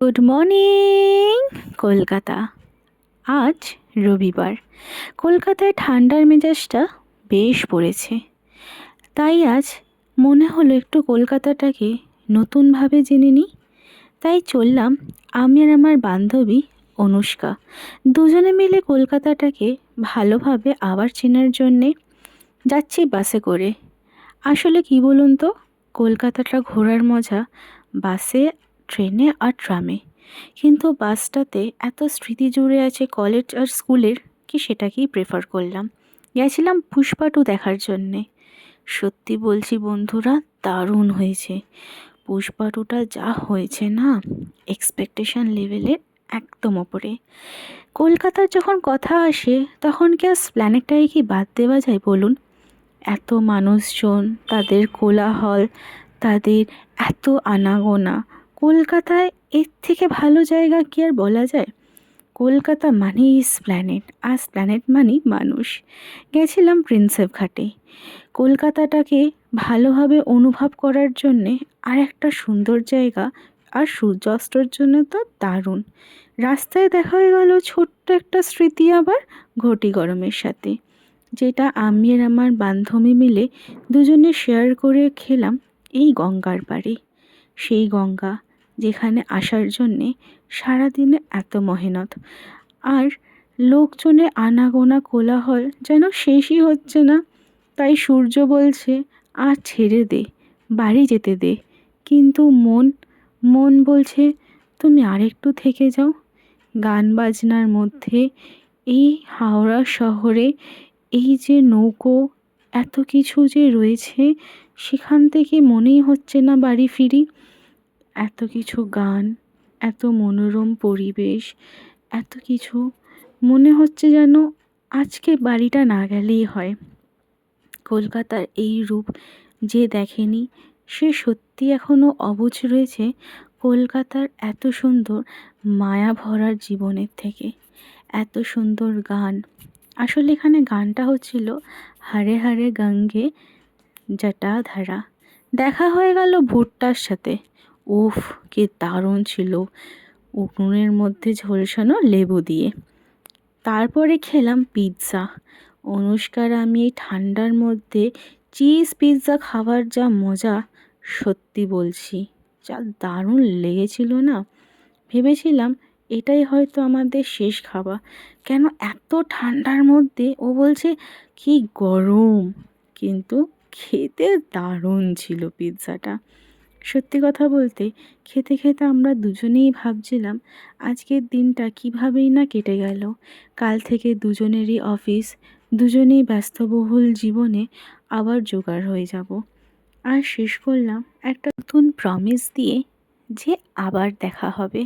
Good morning Kolkata. আজ রবিবার। কলকাতায় ঠান্ডার মেজাজটা বেশ পড়েছে, তাই আজ মনে হলো একটু কলকাতাটাকে নতুনভাবে জেনে নিই। তাই চললাম আমি আর আমার বান্ধবী অনুষ্কা, দুজনে মিলে কলকাতাটাকে ভালোভাবে আবার চেনার জন্যে যাচ্ছি বাসে করে। আসলে কি বলুন তো, কলকাতাটা ঘোরার মজা বাসে, ট্রেনে আর ট্রামে, কিন্তু বাসটাতে এত স্মৃতি জুড়ে আছে কলেজ আর স্কুলের, কি সেটাকেই প্রেফার করলাম। গেছিলাম পুষ্পা টু দেখার জন্যে। সত্যি বলছি বন্ধুরা, দারুণ হয়েছে। পুষ্পা টুটা যা হয়েছে না, এক্সপেকটেশন লেভেলের একদম ওপরে। কলকাতার যখন কথা আসে তখন কি আর প্ল্যানেটটাকে কি বাদ দেওয়া যায় বলুন? এত মানুষজন, তাদের কোলাহল, তাদের এত আনাগোনা। কলকাতায় এর থেকে ভালো জায়গা কি আর বলা যায়? কলকাতা মানেই প্ল্যানেট, আর প্ল্যানেট মানেই মানুষ। গেছিলাম প্রিন্সেপ ঘাটে। কলকাতাটাকে ভালোভাবে অনুভব করার জন্যে আর একটা সুন্দর জায়গা, আর সূর্যাস্তর জন্য তো দারুণ। রাস্তায় দেখা হয়ে গেল ছোট্ট একটা স্মৃতি আবার ঘটি গরমের সাথে, যেটা আমি আর আমার বান্ধবী মিলে দুজনে শেয়ার করে খেলাম এই গঙ্গার পাড়ে। সেই গঙ্গা যেখানে আসার জন্যে সারাদিনে এত মেহনত, আর লোকজনের আনাগোনা কোলাহল যেন শেষই হচ্ছে না। তাই সূর্য বলছে আর ছেড়ে দে, বাড়ি যেতে দে, কিন্তু মন মন বলছে তুমি আরেকটু থেকে যাও। গান বাজনার মধ্যে এই হাওড়া শহরে এই যে নৌকো, এত কিছু যে রয়েছে, সেখান থেকে মনেই হচ্ছে না বাড়ি ফিরি। এত কিছু গান, এত মনোরম পরিবেশ, এত কিছু, মনে হচ্ছে যেন আজকে বাড়িটা না গেলেই হয়। কলকাতার এই রূপ যে দেখেনি, সে সত্যি এখনও অবুঝ রয়েছে কলকাতার এত সুন্দর মায়া ভরার জীবনের থেকে। এত সুন্দর গান, আসলে এখানে গানটা হচ্ছিল হারে হারে গঙ্গে জটাধারা। দেখা হয়ে গেল ভুট্টার সাথে। উফ, কি দারুণ ছিল, উনুনের মধ্যে ঝলসানো লেবু দিয়ে। তারপরে খেলাম পিৎজা। অনুষ্কার আমি এই ঠান্ডার মধ্যে চিজ পিৎজা খাবার যা মজা, সত্যি বলছি, যা দারুণ লেগেছিল না। ভেবেছিলাম এটাই হয়তো আমাদের শেষ খাওয়া, কেন এত ঠান্ডার মধ্যে। ও বলছে কি গরম, কিন্তু খেতে দারুণ ছিল পিৎজাটা। সত্যি কথা বলতে, খেতে খেতে আমরা দুজনেই ভাবছিলাম আজকের দিনটা কীভাবেই না কেটে গেল। কাল থেকে দুজনেরই অফিস, দুজনেই ব্যস্তবহুল জীবনে আবার জোগাড় হয়ে যাব। আর শেষ করলাম একটা নতুন প্রমিস দিয়ে, যে আবার দেখা হবে।